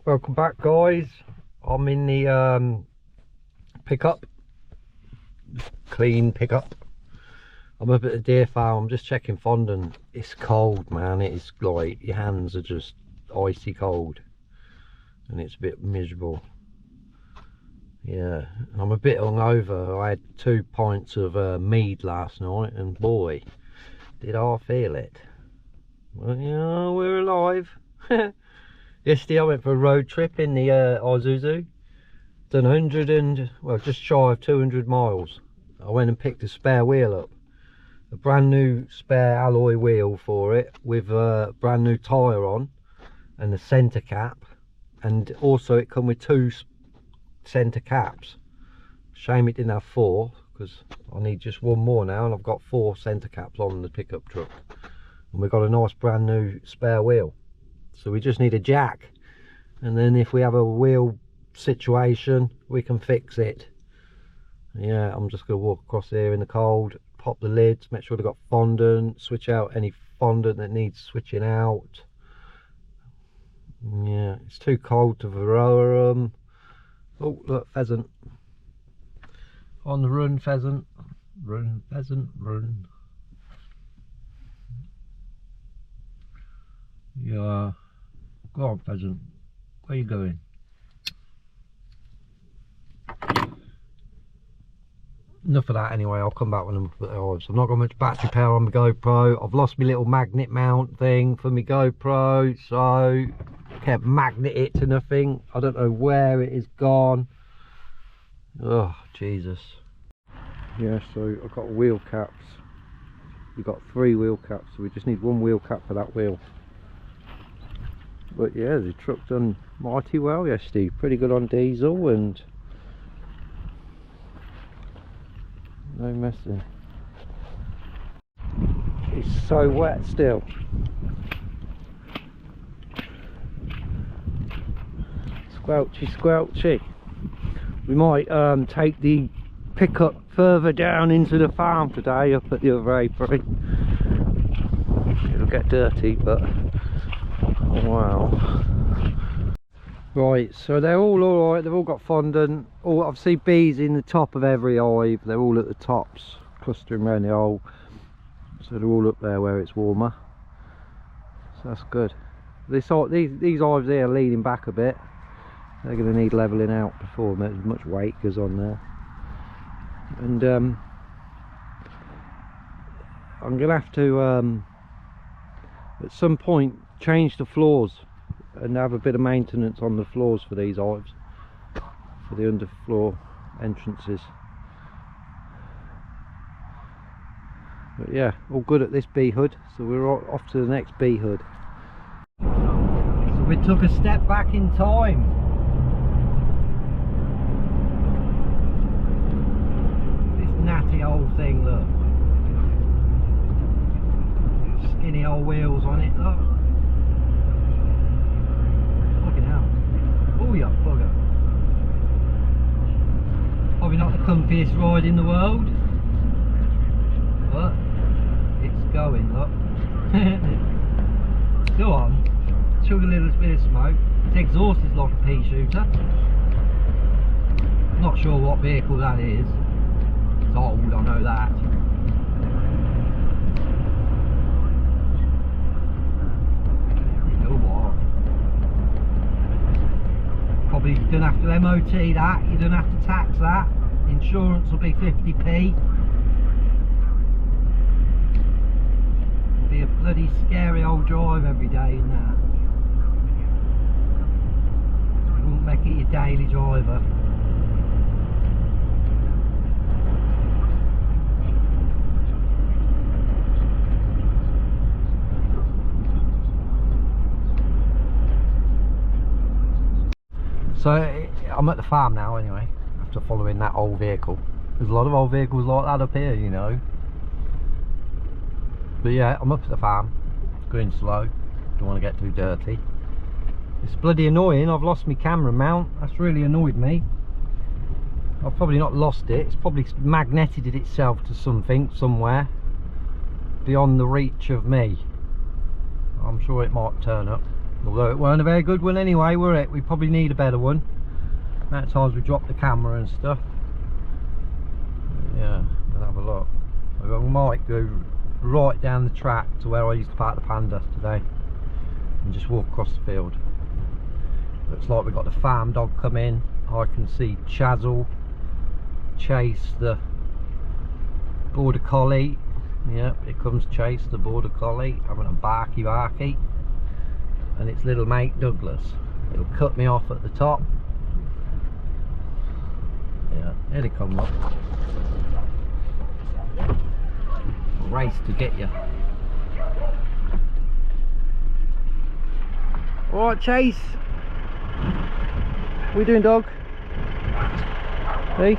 Welcome back, guys. I'm in the pickup, clean pickup. I'm up at the deer farm. I'm just checking fondant. It's cold, man. It is like your hands are just icy cold and it's a bit miserable. Yeah, I'm a bit hungover. I had 2 pints of mead last night and boy did I feel it. Well, yeah, we're alive. Yesterday I went for a road trip in the Isuzu. Done 100 and, well, just shy of 200 miles. I went and picked a spare wheel up. A brand new spare alloy wheel for it with a brand new tyre on and a centre cap. And also it come with 2 centre caps. Shame it didn't have 4 because I need just 1 more now and I've got 4 centre caps on the pickup truck. And we've got a nice brand new spare wheel. So we just need a jack, and then if we have a wheel situation we can fix it. Yeah, I'm just gonna walk across here in the cold, pop the lids, make sure they've got fondant, switch out any fondant that needs switching out. Yeah, it's too cold to varroa them. Oh look, pheasant on the run. Pheasant run, pheasant run. Yeah, go on pheasant, where are you going? Enough of that anyway. I'll come back when I'm at the hives. I've not got much battery power on my GoPro. I've lost my little magnet mount thing for my GoPro, so can't magnet it to nothing. I don't know where it is gone. Oh Jesus. Yeah, so I've got wheel caps. We've got 3 wheel caps, so we just need 1 wheel cap for that wheel. But yeah, the truck done mighty well yesterday. Pretty good on diesel and no messing. It's so wet still. Squelchy, squelchy. We might take the pickup further down into the farm today, up at the other aperie. It'll get dirty, but oh wow. Right, so they're all alright. They've all got fondant. All I've seen bees in the top of every hive. They're all at the tops, clustering around the hole. So they're all up there where it's warmer. So that's good. These hives here are leaning back a bit. They're going to need levelling out before much weight goes on there. And I'm going to have to at some point change the floors and have a bit of maintenance on the floors for these hives, for the underfloor entrances. But yeah, all good at this bee hood, so we're off to the next bee hood. So we took a step back in time. This natty old thing, look. Skinny old wheels on it, look. Fucking hell. Oh, you bugger. Probably not the comfiest ride in the world, but it's going, look. Go on, chug a little bit of smoke. Its exhaust is like a pea shooter. Not sure what vehicle that is. It's old, I know that. Probably don't have to MOT that, you don't have to tax that, insurance will be 50p. It'll be a bloody scary old drive every day in that. You wouldn't make it your daily driver. So I'm at the farm now anyway, after following that old vehicle. There's a lot of old vehicles like that up here, you know. But yeah, I'm up at the farm, going slow, don't want to get too dirty. It's bloody annoying, I've lost my camera mount, that's really annoyed me. I've probably not lost it, it's probably magneted itself to something, somewhere, beyond the reach of me. I'm sure it might turn up. Although it weren't a very good one anyway, were it? We probably need a better one. Amount of times we dropped the camera and stuff. Yeah, we'll have a look. We might go right down the track to where I used to park the Panda today and just walk across the field. Looks like we've got the farm dog come in. I can see Chazzle chase the border collie. Yep, here comes Chase the border collie having a barky, and its little mate Douglas. It'll cut me off at the top. Yeah, here they come up. Race to get you. Alright, Chase. What are you doing, dog? Hey?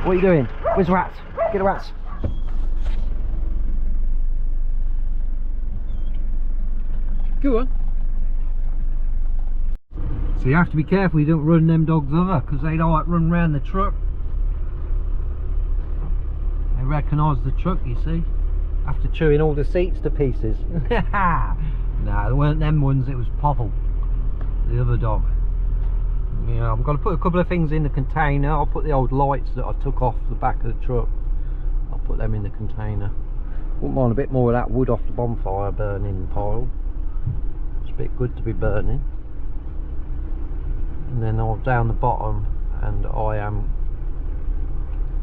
What are you doing? Where's the rats? Get the rats. Go on. So you have to be careful you don't run them dogs over, because they like run around the truck. They recognise the truck, you see, after chewing all the seats to pieces. Nah, they weren't them ones, it was Popple, the other dog. Yeah, I'm going to put a couple of things in the container. I'll put the old lights that I took off the back of the truck, I'll put them in the container. Wouldn't mind a bit more of that wood off the bonfire burning pile. It's a bit good to be burning. And then I'll down the bottom, and I am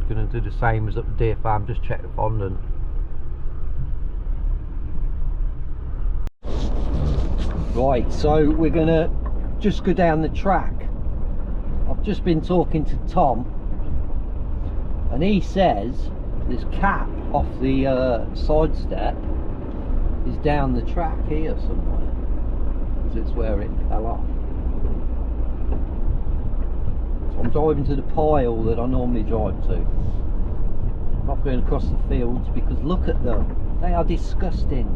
going to do the same as at the deer farm, just check the fondant. Right, so we're going to just go down the track. I've just been talking to Tom, and he says this cap off the side step is down the track here somewhere, because it's where it fell off. So I'm driving to the pile that I normally drive to. I'm not going across the fields because look at them, they are disgusting.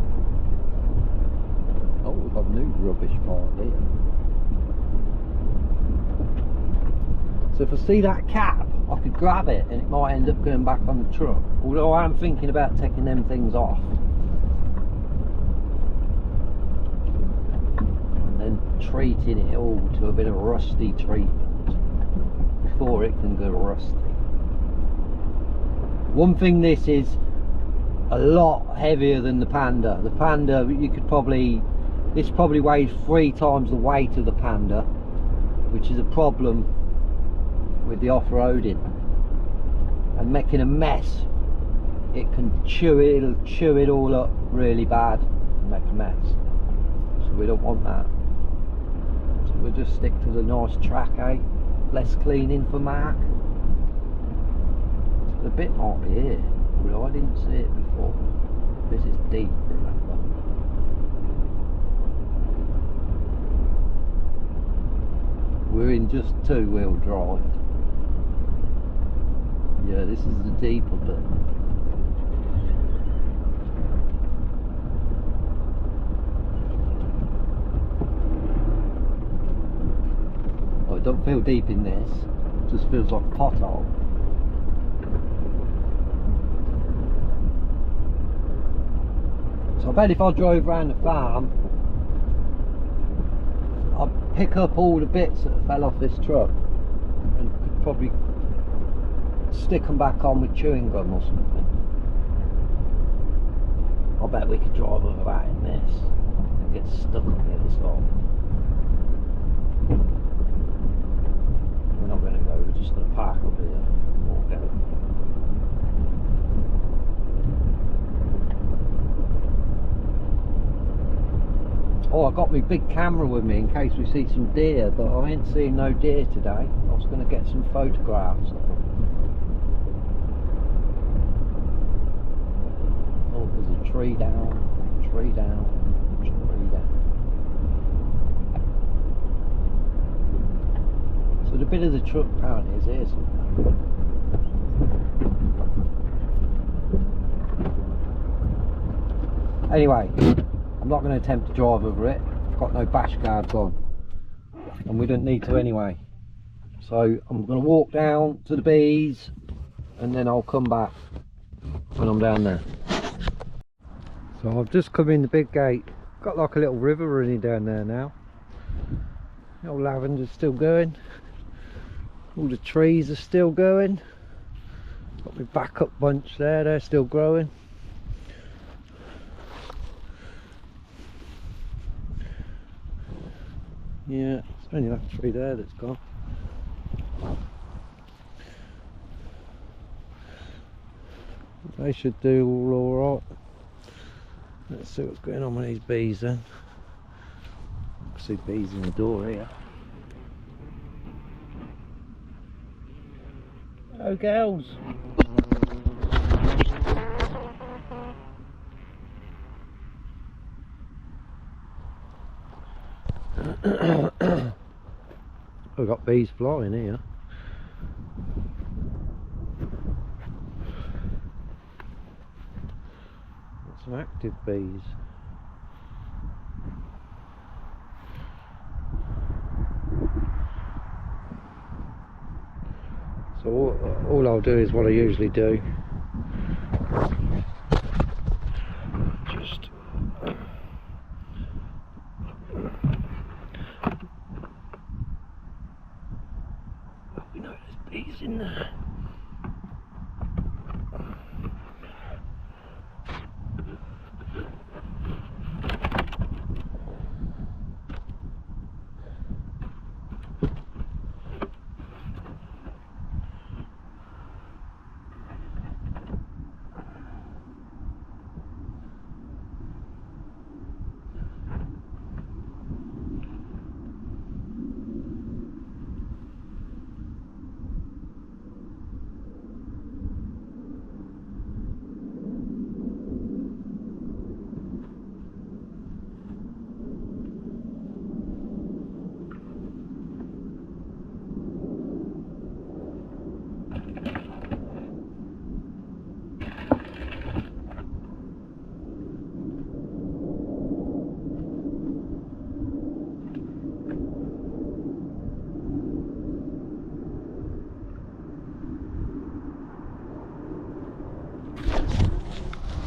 Oh, we've got a new rubbish pile here. So if I see that cap, I could grab it and it might end up going back on the truck. Although I am thinking about taking them things off. And then treating it all to a bit of rusty treatment before it can go rusty. One thing, this is a lot heavier than the Panda. The Panda, you could probably, this probably weighs 3 times the weight of the Panda, which is a problem with the off-roading and making a mess. It can chew it, it'll chew it all up really bad and make a mess. So we don't want that. So we'll just stick to the nice track, eh? Less cleaning for Mark. So the bit might be here, but I didn't see it before. This is deep, remember. We're in just 2-wheel drive. Yeah, this is the deeper bit. Oh, it don't feel deep in this. It just feels like a pothole. So I bet if I drove around the farm, I'd pick up all the bits that fell off this truck and could probably stick them back on with chewing gum or something. I bet we could drive over that in this and get stuck on the other side. We're not going to go, we're just going to park up here and walk out. Oh, I got my big camera with me in case we see some deer, but I ain't seeing no deer today. I was going to get some photographs. Oh, there's a tree down, tree down, tree down. So the bit of the truck apparently is here somewhere. Anyway, I'm not going to attempt to drive over it. I've got no bash guards on, and we don't need to anyway. So I'm going to walk down to the bees, and then I'll come back when I'm down there. So I've just come in the big gate. Got like a little river running down there now. The old lavender's still going. All the trees are still going. Got my backup bunch there, they're still growing. Yeah, it's only that tree there that's gone. They should do all right. Let's see what's going on with these bees then. I see bees in the door here. Hello girls. We've got bees flying here. Got some active bees. So all I'll do is what I usually do. Just we know there's bees in there.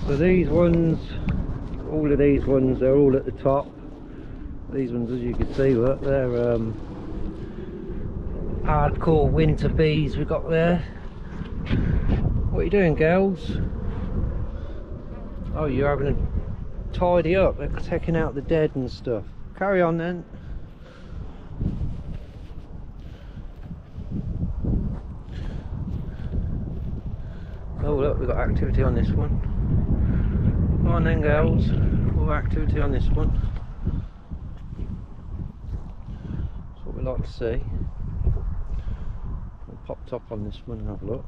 So these ones, all of these ones, they're all at the top. These ones, as you can see, look, they're hardcore winter bees we got there. What are you doing, girls? Oh, you're having to tidy up. They're taking out the dead and stuff. Carry on then. Oh look, we've got activity on this one. Come on then girls, more activity on this one. That's what we like to see. We'll pop top on this one and have a look.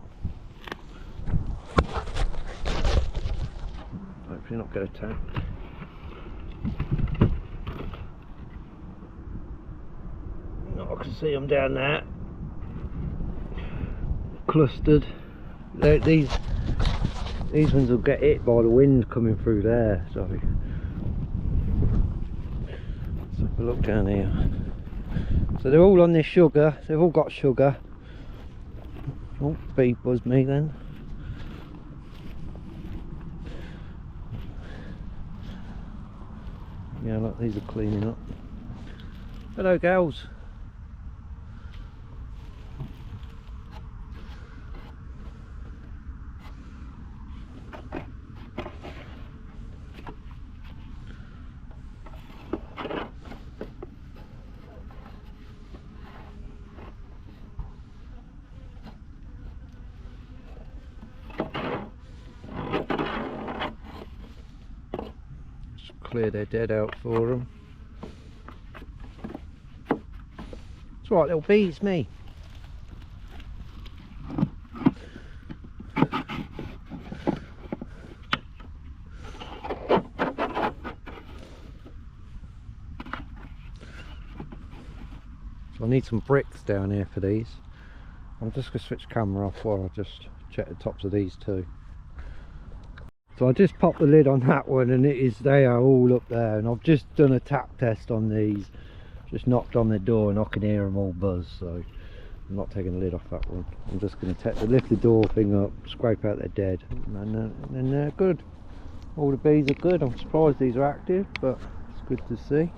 Hopefully not get attacked. Oh, I can see them down there. Clustered. These ones will get hit by the wind coming through there, so let's have a look down here. So they're all on this sugar, they've all got sugar. Oh, bee buzzed me then. Yeah, look, these are cleaning up. Hello girls. Clear their dead out for them. It's right, little bee, it's me. So I need some bricks down here for these. I'm just going to switch camera off while I just check the tops of these two. So I just popped the lid on that one and they are all up there, and I've just done a tap test on these. Just knocked on the door and I can hear them all buzz, so I'm not taking the lid off that one. I'm just going to lift the door thing up, scrape out their dead, and then they're good. All the bees are good. I'm surprised these are active, but it's good to see.